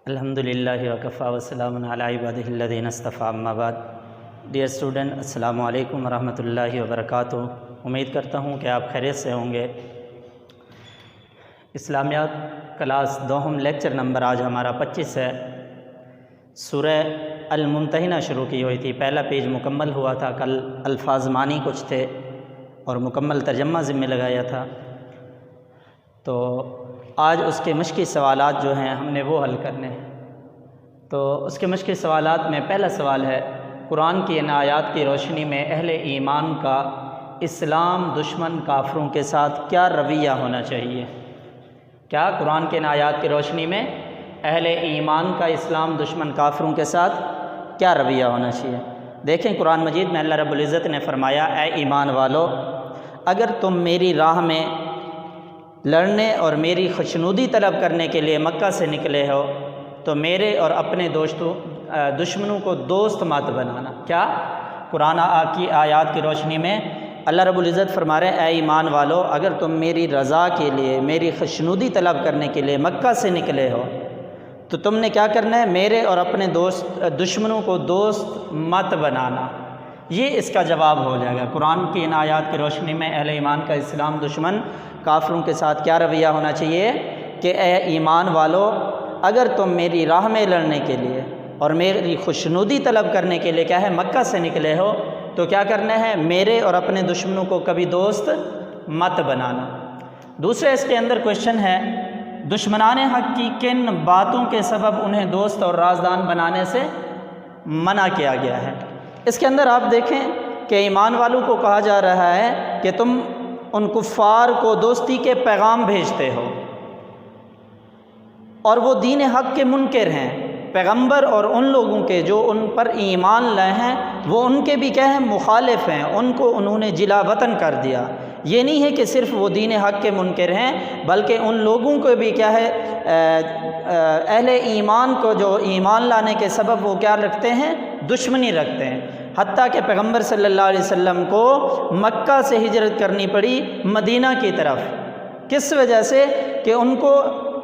الحمدللہ وکفیٰ وسلام علی عبادہ الذین اصطفیٰ اما بعد۔ ڈیئر اسٹوڈنٹ، السلام علیکم ورحمۃ اللہ وبرکاتہ۔ امید کرتا ہوں کہ آپ خیریت سے ہوں گے۔ اسلامیات کلاس دوہم لیکچر نمبر آج ہمارا 25 ہے۔ سورہ الممتحنہ شروع کی ہوئی تھی، پہلا پیج مکمل ہوا تھا، کل الفاظ معنی کچھ تھے اور مکمل ترجمہ ذمہ لگایا تھا، تو آج اس کے مشقی سوالات جو ہیں ہم نے وہ حل کرنے ہیں۔ تو اس کے مشقی سوالات میں پہلا سوال ہے، قرآن کی ان آیات کی روشنی میں اہل ایمان کا اسلام دشمن کافروں کے ساتھ کیا رویہ ہونا چاہیے؟ کیا قرآن کی ان آیات کی روشنی میں اہل ایمان کا اسلام دشمن کافروں کے ساتھ کیا رویہ ہونا چاہیے؟ دیکھیں، قرآن مجید میں اللہ رب العزت نے فرمایا، اے ایمان والو، اگر تم میری راہ میں لڑنے اور میری خوشنودی طلب کرنے کے لیے مکہ سے نکلے ہو تو میرے اور اپنے دشمنوں کو دوست مت بنانا۔ کیا؟ قرآن کی آیات کی روشنی میں اللہ رب العزت فرما رہے ہیں، اے ایمان والو، اگر تم میری رضا کے لیے، میری خوشنودی طلب کرنے کے لیے مکہ سے نکلے ہو تو تم نے کیا کرنا ہے؟ میرے اور اپنے دشمنوں کو دوست مت بنانا۔ یہ اس کا جواب ہو جائے گا۔ قرآن کی ان آیات کی روشنی میں اہل ایمان کا اسلام دشمن کافروں کے ساتھ کیا رویہ ہونا چاہیے کہ اے ایمان والو، اگر تم میری راہ میں لڑنے کے لیے اور میری خوشنودی طلب کرنے کے لیے کیا ہے مکہ سے نکلے ہو تو کیا کرنا ہے؟ میرے اور اپنے دشمنوں کو کبھی دوست مت بنانا۔ دوسرے اس کے اندر کوشچن ہے، دشمنان حق کی کن باتوں کے سبب انہیں دوست اور رازدان بنانے سے منع کیا گیا ہے؟ اس کے اندر آپ دیکھیں کہ ایمان والوں کو کہا جا رہا ہے کہ تم ان کفار کو دوستی کے پیغام بھیجتے ہو اور وہ دین حق کے منکر ہیں، پیغمبر اور ان لوگوں کے جو ان پر ایمان لائے ہیں وہ ان کے بھی کیا ہیں؟ مخالف ہیں، ان کو انہوں نے جلا وطن کر دیا۔ یہ نہیں ہے کہ صرف وہ دین حق کے منکر ہیں بلکہ ان لوگوں کو بھی کیا ہے اہل ایمان کو جو ایمان لانے کے سبب وہ کیا رکھتے ہیں؟ دشمنی رکھتے ہیں۔ حتیٰ کہ پیغمبر صلی اللہ علیہ وسلم کو مکہ سے ہجرت کرنی پڑی مدینہ کی طرف، کس وجہ سے؟ کہ ان کو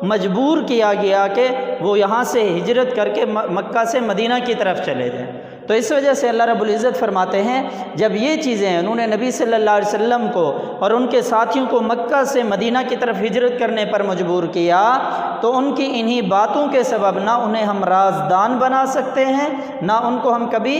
مجبور کیا گیا کہ وہ یہاں سے ہجرت کر کے مکہ سے مدینہ کی طرف چلے جائیں۔ تو اس وجہ سے اللہ رب العزت فرماتے ہیں، جب یہ چیزیں انہوں نے نبی صلی اللہ علیہ وسلم کو اور ان کے ساتھیوں کو مکہ سے مدینہ کی طرف ہجرت کرنے پر مجبور کیا تو ان کی انہی باتوں کے سبب نہ انہیں ہم رازدان بنا سکتے ہیں، نہ ان کو ہم کبھی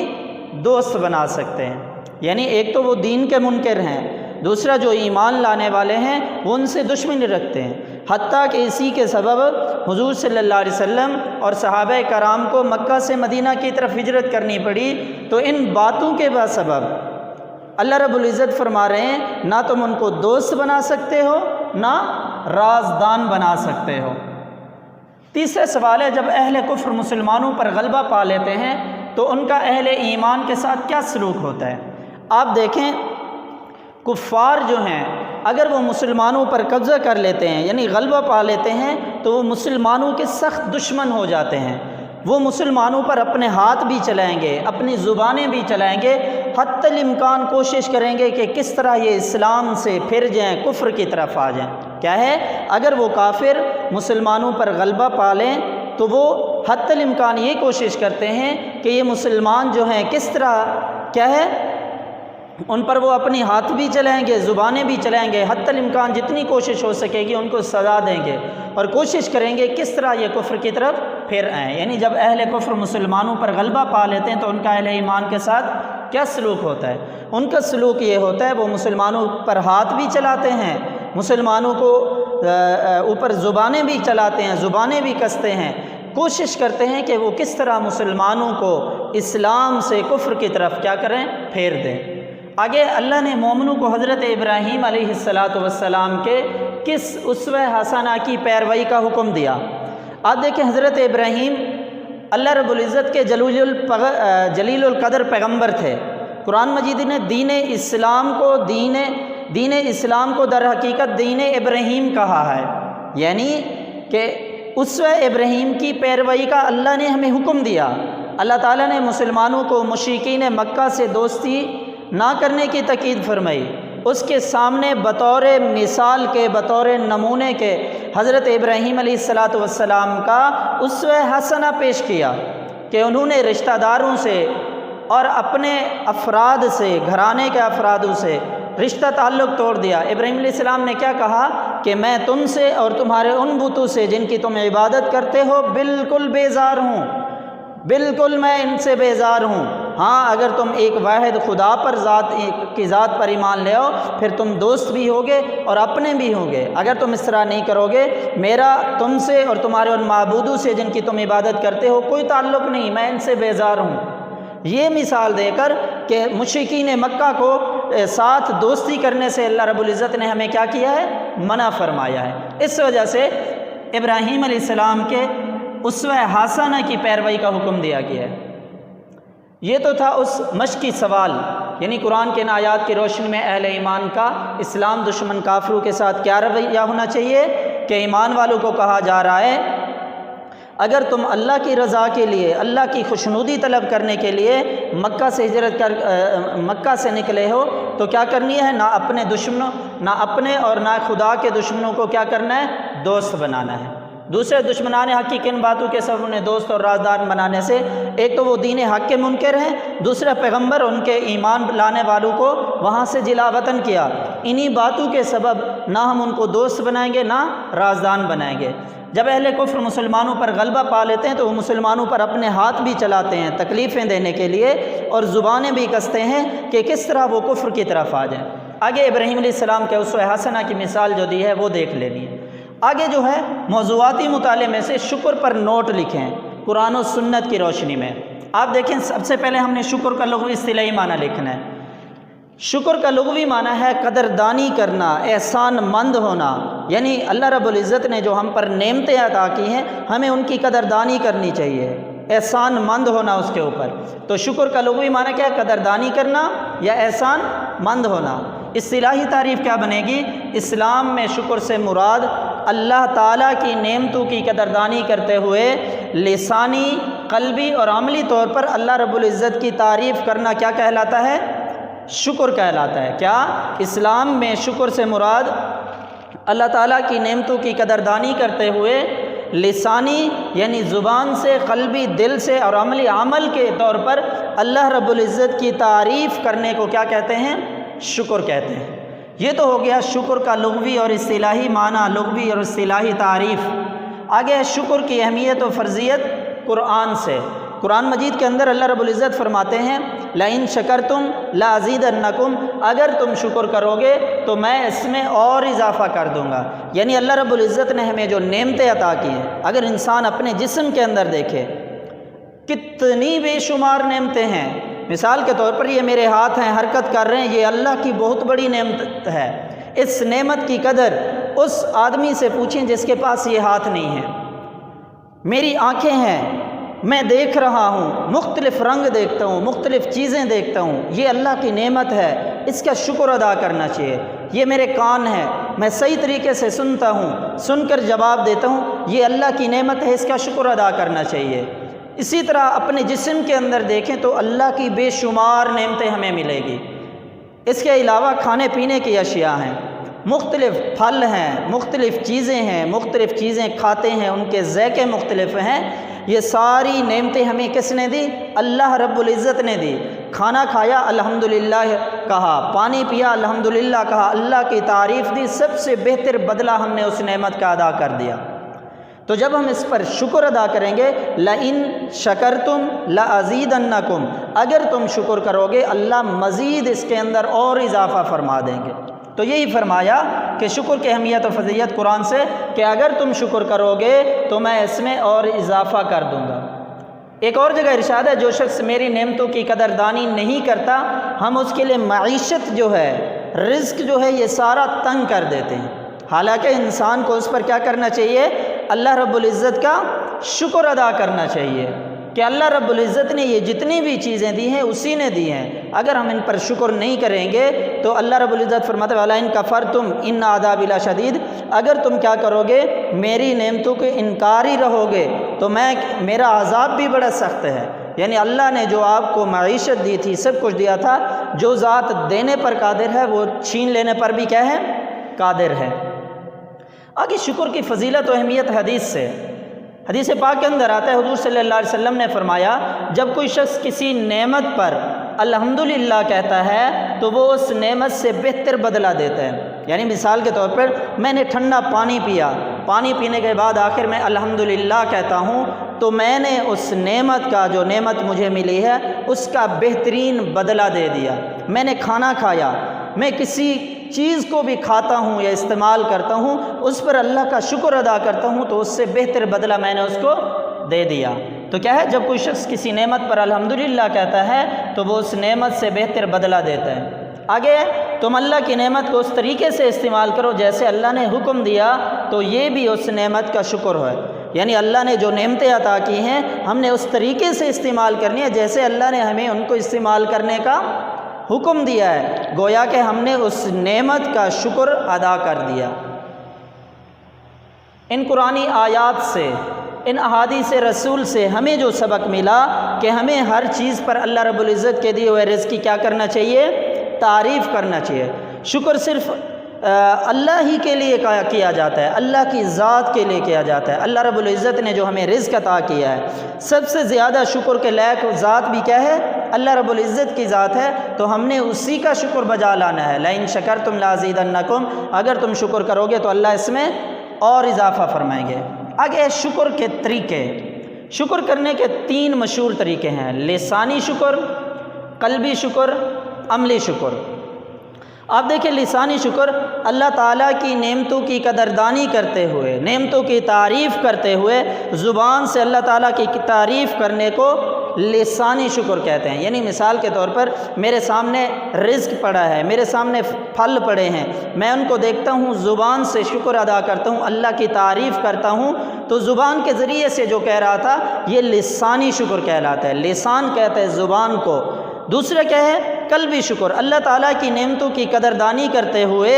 دوست بنا سکتے ہیں۔ یعنی ایک تو وہ دین کے منکر ہیں، دوسرا جو ایمان لانے والے ہیں وہ ان سے دشمنی رکھتے ہیں۔ حتیٰ کہ اسی کے سبب حضور صلی اللہ علیہ وسلم اور صحابہ کرام کو مکہ سے مدینہ کی طرف ہجرت کرنی پڑی، تو ان باتوں کے سبب اللہ رب العزت فرما رہے ہیں نہ تم ان کو دوست بنا سکتے ہو نہ رازدان بنا سکتے ہو۔ تیسرا سوال ہے، جب اہل کفر مسلمانوں پر غلبہ پا لیتے ہیں تو ان کا اہل ایمان کے ساتھ کیا سلوک ہوتا ہے؟ آپ دیکھیں، کفار جو ہیں اگر وہ مسلمانوں پر قبضہ کر لیتے ہیں یعنی غلبہ پا لیتے ہیں تو وہ مسلمانوں کے سخت دشمن ہو جاتے ہیں۔ وہ مسلمانوں پر اپنے ہاتھ بھی چلائیں گے، اپنی زبانیں بھی چلائیں گے، حتی الامکان کوشش کریں گے کہ کس طرح یہ اسلام سے پھر جائیں، کفر کی طرف آ جائیں۔ کیا ہے؟ اگر وہ کافر مسلمانوں پر غلبہ پا لیں تو وہ حتی الامکان یہ کوشش کرتے ہیں کہ یہ مسلمان جو ہیں کس طرح کیا ہے ان پر وہ اپنی ہاتھ بھی چلائیں گے، زبانیں بھی چلائیں گے، حتی الامکان جتنی کوشش ہو سکے گی ان کو سزا دیں گے اور کوشش کریں گے کس طرح یہ کفر کی طرف پھر آئیں۔ یعنی جب اہل کفر مسلمانوں پر غلبہ پا لیتے ہیں تو ان کا اہل ایمان کے ساتھ کیا سلوک ہوتا ہے؟ ان کا سلوک یہ ہوتا ہے وہ مسلمانوں پر ہاتھ بھی چلاتے ہیں، مسلمانوں کو اوپر زبانیں بھی چلاتے ہیں، زبانیں بھی کستے ہیں، کوشش کرتے ہیں کہ وہ کس طرح مسلمانوں کو اسلام سے کفر کی طرف کیا کریں؟ پھیر دیں۔ آگے اللہ نے مومنوں کو حضرت ابراہیم علیہ السلام کے کس اسوہ حسنہ کی پیروی کا حکم دیا؟ آپ دیکھیں، حضرت ابراہیم اللہ رب العزت کے جلیل القدر پیغمبر تھے۔ قرآن مجید نے دین اسلام کو در حقیقت دین ابراہیم کہا ہے، یعنی کہ اسوہ ابراہیم کی پیروی کا اللہ نے ہمیں حکم دیا۔ اللہ تعالیٰ نے مسلمانوں کو مشرکین مکہ سے دوستی نہ کرنے کی تاکید فرمائی، اس کے سامنے بطور مثال کے، بطور نمونے کے حضرت ابراہیم علیہ الصلاۃ والسلام کا اسوہ حسنہ پیش کیا کہ انہوں نے رشتہ داروں سے اور اپنے افراد سے، گھرانے کے افرادوں سے رشتہ تعلق توڑ دیا۔ ابراہیم علیہ السلام نے کیا کہا کہ میں تم سے اور تمہارے ان بتوں سے جن کی تم عبادت کرتے ہو بالکل بیزار ہوں، بالکل میں ان سے بیزار ہوں۔ ہاں اگر تم ایک واحد خدا پر کی ذات پر ایمان لے آؤ پھر تم دوست بھی ہوگے اور اپنے بھی ہوگے۔ اگر تم اس طرح نہیں کرو گے میرا تم سے اور تمہارے ان معبودوں سے جن کی تم عبادت کرتے ہو کوئی تعلق نہیں، میں ان سے بیزار ہوں۔ یہ مثال دے کر کہ مشرکین مکہ کو ساتھ دوستی کرنے سے اللہ رب العزت نے ہمیں کیا کیا ہے؟ منع فرمایا ہے۔ اس وجہ سے ابراہیم علیہ السلام کے اسوہ حسنہ کی پیروی کا حکم دیا گیا ہے۔ یہ تو تھا اس مشکی سوال، یعنی قرآن کے ان آیات کی روشنی میں اہل ایمان کا اسلام دشمن کافروں کے ساتھ کیا رویہ ہونا چاہیے کہ ایمان والوں کو کہا جا رہا ہے اگر تم اللہ کی رضا کے لیے، اللہ کی خوشنودی طلب کرنے کے لیے مکہ سے ہجرت کر مکہ سے نکلے ہو تو کیا کرنی ہے؟ نہ اپنے دشمنوں، نہ اپنے اور نہ خدا کے دشمنوں کو کیا کرنا ہے؟ دوست بنانا ہے۔ دوسرے دشمنان حق کی کن باتوں کے سبب انہیں دوست اور رازدار بنانے سے؟ ایک تو وہ دین حق کے منکر ہیں، دوسرا پیغمبر ان کے ایمان لانے والوں کو وہاں سے جلا وطن کیا۔ انہی باتوں کے سبب نہ ہم ان کو دوست بنائیں گے نہ رازدان بنائیں گے۔ جب اہل کفر مسلمانوں پر غلبہ پا لیتے ہیں تو وہ مسلمانوں پر اپنے ہاتھ بھی چلاتے ہیں تکلیفیں دینے کے لیے اور زبانیں بھی کستے ہیں کہ کس طرح وہ کفر کی طرف آ جائیں۔ آگے ابراہیم علیہ السلام کے اسوہ حسنہ کی مثال جو دی ہے وہ دیکھ لینی ہے۔ آگے جو ہے موضوعاتی مطالعے میں سے شکر پر نوٹ لکھیں قرآن و سنت کی روشنی میں۔ آپ دیکھیں سب سے پہلے ہم نے شکر کا لغوی اصطلاحی معنی لکھنا ہے۔ شکر کا لغوی معنی ہے قدردانی کرنا، احسان مند ہونا، یعنی اللہ رب العزت نے جو ہم پر نعمتیں عطا کی ہیں ہمیں ان کی قدردانی کرنی چاہیے، احسان مند ہونا اس کے اوپر۔ تو شکر کا لغوی معنی کیا ہے؟ قدردانی کرنا یا احسان مند ہونا۔ اصطلاحی تعریف کیا بنے گی؟ اسلام میں شکر سے مراد اللہ تعالیٰ کی نعمتوں کی قدردانی کرتے ہوئے لسانی، قلبی اور عملی طور پر اللہ رب العزت کی تعریف کرنا کیا کہلاتا ہے؟ شکر کہلاتا ہے۔ کیا اسلام میں شکر سے مراد اللہ تعالیٰ کی نعمتوں کی قدردانی کرتے ہوئے لسانی یعنی زبان سے، قلبی دل سے اور عملی عمل کے طور پر اللہ رب العزت کی تعریف کرنے کو کیا کہتے ہیں؟ شکر کہتے ہیں۔ یہ تو ہو گیا شکر کا لغوی اور اصطلاحی معنی، لغوی اور اصطلاحی تعریف۔ آگے شکر کی اہمیت و فرضیت قرآن سے۔ قرآن مجید کے اندر اللہ رب العزت فرماتے ہیں لَإِن شَكَرْتُمْ لَأَزِيدَنَّكُمْ، اگر تم شکر کرو گے تو میں اس میں اور اضافہ کر دوں گا۔ یعنی اللہ رب العزت نے ہمیں جو نعمتیں عطا کی ہیں اگر انسان اپنے جسم کے اندر دیکھے کتنی بے شمار نعمتیں ہیں۔ مثال کے طور پر یہ میرے ہاتھ ہیں، حرکت کر رہے ہیں، یہ اللہ کی بہت بڑی نعمت ہے۔ اس نعمت کی قدر اس آدمی سے پوچھیں جس کے پاس یہ ہاتھ نہیں ہے۔ میری آنکھیں ہیں، میں دیکھ رہا ہوں، مختلف رنگ دیکھتا ہوں، مختلف چیزیں دیکھتا ہوں، یہ اللہ کی نعمت ہے، اس کا شکر ادا کرنا چاہیے۔ یہ میرے کان ہیں، میں صحیح طریقے سے سنتا ہوں، سن کر جواب دیتا ہوں، یہ اللہ کی نعمت ہے، اس کا شکر ادا کرنا چاہیے۔ اسی طرح اپنے جسم کے اندر دیکھیں تو اللہ کی بے شمار نعمتیں ہمیں ملے گی۔ اس کے علاوہ کھانے پینے کی اشیاء ہیں، مختلف پھل ہیں، مختلف چیزیں ہیں، مختلف چیزیں کھاتے ہیں، ان کے ذائقے مختلف ہیں۔ یہ ساری نعمتیں ہمیں کس نے دی؟ اللہ رب العزت نے دی۔ کھانا کھایا الحمدللہ کہا، پانی پیا الحمدللہ کہا، اللہ کی تعریف دی، سب سے بہتر بدلہ ہم نے اس نعمت کا ادا کر دیا۔ تو جب ہم اس پر شکر ادا کریں گے لَإِن شَكَرْتُمْ لَأَزِيدَنَّكُمْ، اگر تم شکر کرو گے اللہ مزید اس کے اندر اور اضافہ فرما دیں گے۔ تو یہی فرمایا کہ شکر کی اہمیت و فضیلت قرآن سے کہ اگر تم شکر کرو گے تو میں اس میں اور اضافہ کر دوں گا۔ ایک اور جگہ ارشاد ہے جو شخص میری نعمتوں کی قدردانی نہیں کرتا ہم اس کے لیے معیشت جو ہے، رزق جو ہے، یہ سارا تنگ کر دیتے ہیں۔ حالانکہ انسان کو اس پر کیا کرنا چاہیے؟ اللہ رب العزت کا شکر ادا کرنا چاہیے کہ اللہ رب العزت نے یہ جتنی بھی چیزیں دی ہیں اسی نے دی ہیں۔ اگر ہم ان پر شکر نہیں کریں گے تو اللہ رب العزت فرماتے ہیں وَلَئِن كَفَرْتُمْ إِنَّ عَذَابِي لَشَدِيدٌ، اگر تم کیا کرو گے؟ میری نعمتوں کے انکاری رہو گے تو میرا عذاب بھی بڑا سخت ہے۔ یعنی اللہ نے جو آپ کو معیشت دی تھی، سب کچھ دیا تھا، جو ذات دینے پر قادر ہے وہ چھین لینے پر بھی کیا ہے؟ قادر ہے۔ آگے شکر کی فضیلت و اہمیت حدیث سے، حدیث پاک کے اندر آتا ہے، حضور صلی اللہ علیہ وسلم نے فرمایا جب کوئی شخص کسی نعمت پر الحمدللہ کہتا ہے تو وہ اس نعمت سے بہتر بدلہ دیتا ہے۔ یعنی مثال کے طور پر میں نے ٹھنڈا پانی پیا، پانی پینے کے بعد آخر میں الحمدللہ کہتا ہوں تو میں نے اس نعمت کا، جو نعمت مجھے ملی ہے اس کا بہترین بدلہ دے دیا۔ میں نے کھانا کھایا، میں کسی چیز کو بھی کھاتا ہوں یا استعمال کرتا ہوں، اس پر اللہ کا شکر ادا کرتا ہوں تو اس سے بہتر بدلہ میں نے اس کو دے دیا۔ تو کیا ہے، جب کوئی شخص کسی نعمت پر الحمدللہ کہتا ہے تو وہ اس نعمت سے بہتر بدلہ دیتا ہے۔ آگے تم اللہ کی نعمت کو اس طریقے سے استعمال کرو جیسے اللہ نے حکم دیا، تو یہ بھی اس نعمت کا شکر ہے۔ یعنی اللہ نے جو نعمتیں عطا کی ہیں ہم نے اس طریقے سے استعمال کرنی ہے جیسے اللہ نے ہمیں ان کو استعمال کرنے کا حکم دیا ہے، گویا کہ ہم نے اس نعمت کا شکر ادا کر دیا۔ ان قرآنی آیات سے، ان احادیث رسول سے ہمیں جو سبق ملا کہ ہمیں ہر چیز پر اللہ رب العزت کے دیے ہوئے رزق کی کیا کرنا چاہیے، تعریف کرنا چاہیے۔ شکر صرف اللہ ہی کے لیے کیا جاتا ہے، اللہ کی ذات کے لیے کیا جاتا ہے۔ اللہ رب العزت نے جو ہمیں رزق عطا کیا ہے، سب سے زیادہ شکر کے لائق ذات بھی کیا ہے، اللہ رب العزت کی ذات ہے، تو ہم نے اسی کا شکر بجا لانا ہے۔ لئن شکرتم لازیدنکم، اگر تم شکر کرو گے تو اللہ اس میں اور اضافہ فرمائیں گے۔ آگے شکر کے طریقے، شکر کرنے کے 3 مشہور طریقے ہیں، لسانی شکر، قلبی شکر، عملی شکر۔ آپ دیکھیں لسانی شکر اللہ تعالیٰ کی نعمتوں کی قدردانی کرتے ہوئے، نعمتوں کی تعریف کرتے ہوئے زبان سے اللہ تعالیٰ کی تعریف کرنے کو لسانی شکر کہتے ہیں۔ یعنی مثال کے طور پر میرے سامنے رزق پڑا ہے، میرے سامنے پھل پڑے ہیں، میں ان کو دیکھتا ہوں، زبان سے شکر ادا کرتا ہوں، اللہ کی تعریف کرتا ہوں، تو زبان کے ذریعے سے جو کہہ رہا تھا یہ لسانی شکر کہلاتا ہے، لسان کہتے ہیں زبان کو۔ دوسرا کیا ہے، قلبی شکر، اللہ تعالیٰ کی نعمتوں کی قدردانی کرتے ہوئے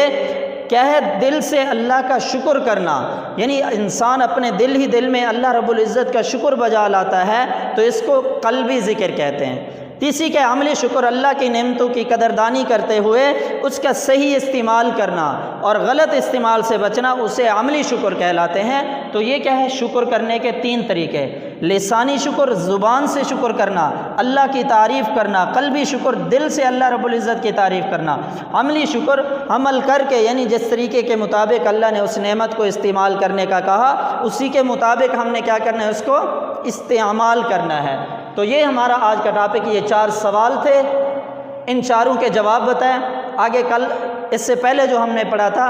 کیا ہے، دل سے اللہ کا شکر کرنا، یعنی انسان اپنے دل میں اللہ رب العزت کا شکر بجا لاتا ہے تو اس کو قلبی ذکر کہتے ہیں۔ تیسری کہ عملی شکر، اللہ کی نعمتوں کی قدردانی کرتے ہوئے اس کا صحیح استعمال کرنا اور غلط استعمال سے بچنا، اسے عملی شکر کہلاتے ہیں۔ تو یہ کیا ہے، شکر کرنے کے 3 طریقے، لسانی شکر زبان سے شکر کرنا، اللہ کی تعریف کرنا، قلبی شکر دل سے اللہ رب العزت کی تعریف کرنا، عملی شکر عمل کر کے، یعنی جس طریقے کے مطابق اللہ نے اس نعمت کو استعمال کرنے کا کہا اسی کے مطابق ہم نے کیا کرنا ہے، اس کو استعمال کرنا ہے۔ تو یہ ہمارا آج کا ٹاپک، یہ 4 سوال تھے، ان چاروں کے جواب بتائیں۔ آگے کل اس سے پہلے جو ہم نے پڑھا تھا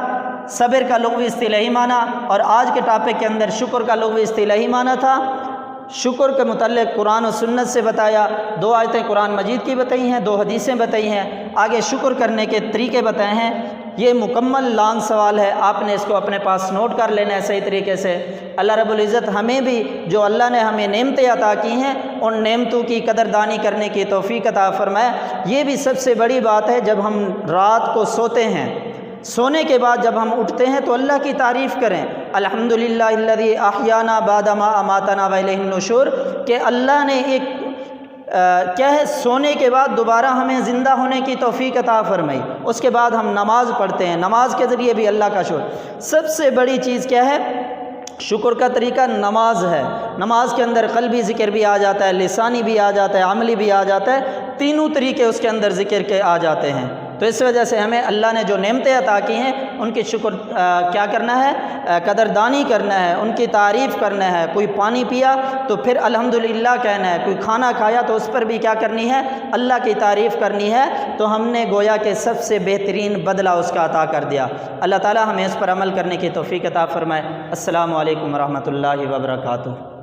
صبر کا لغوی اصطلاحی معنی، اور آج کے ٹاپک کے اندر شکر کا لغوی اصطلاحی معنی تھا۔ شکر کے متعلق قرآن و سنت سے بتایا، 2 آیتیں قرآن مجید کی بتائی ہیں، 2 حدیثیں بتائی ہیں، آگے شکر کرنے کے طریقے بتائے ہیں۔ یہ مکمل لانگ سوال ہے، آپ نے اس کو اپنے پاس نوٹ کر لینا ہے صحیح طریقے سے۔ اللہ رب العزت ہمیں بھی جو اللہ نے ہمیں نعمتیں عطا کی ہیں ان نعمتوں کی قدردانی کرنے کی توفیق عطا فرمائے۔ یہ بھی سب سے بڑی بات ہے، جب ہم رات کو سوتے ہیں، سونے کے بعد جب ہم اٹھتے ہیں تو اللہ کی تعریف کریں، الحمدللہ الذی احیانا بعد ما اماتنا والیہ النشور، کہ اللہ نے ایک کیا ہے، سونے کے بعد دوبارہ ہمیں زندہ ہونے کی توفیق عطا فرمائی۔ اس کے بعد ہم نماز پڑھتے ہیں، نماز کے ذریعے بھی اللہ کا شکر۔ سب سے بڑی چیز کیا ہے، شکر کا طریقہ نماز ہے۔ نماز کے اندر قلبی ذکر بھی آ جاتا ہے، لسانی بھی آ جاتا ہے، عملی بھی آ جاتا ہے، تینوں طریقے اس کے اندر ذکر کے آ جاتے ہیں۔ تو اس وجہ سے ہمیں اللہ نے جو نعمتیں عطا کی ہیں ان کی شکر کیا کرنا ہے، قدردانی کرنا ہے، ان کی تعریف کرنا ہے۔ کوئی پانی پیا تو پھر الحمدللہ کہنا ہے، کوئی کھانا کھایا تو اس پر بھی کیا کرنی ہے، اللہ کی تعریف کرنی ہے۔ تو ہم نے گویا کہ سب سے بہترین بدلہ اس کا عطا کر دیا۔ اللہ تعالی ہمیں اس پر عمل کرنے کی توفیق عطا فرمائے۔ السلام علیکم ورحمۃ اللہ وبرکاتہ۔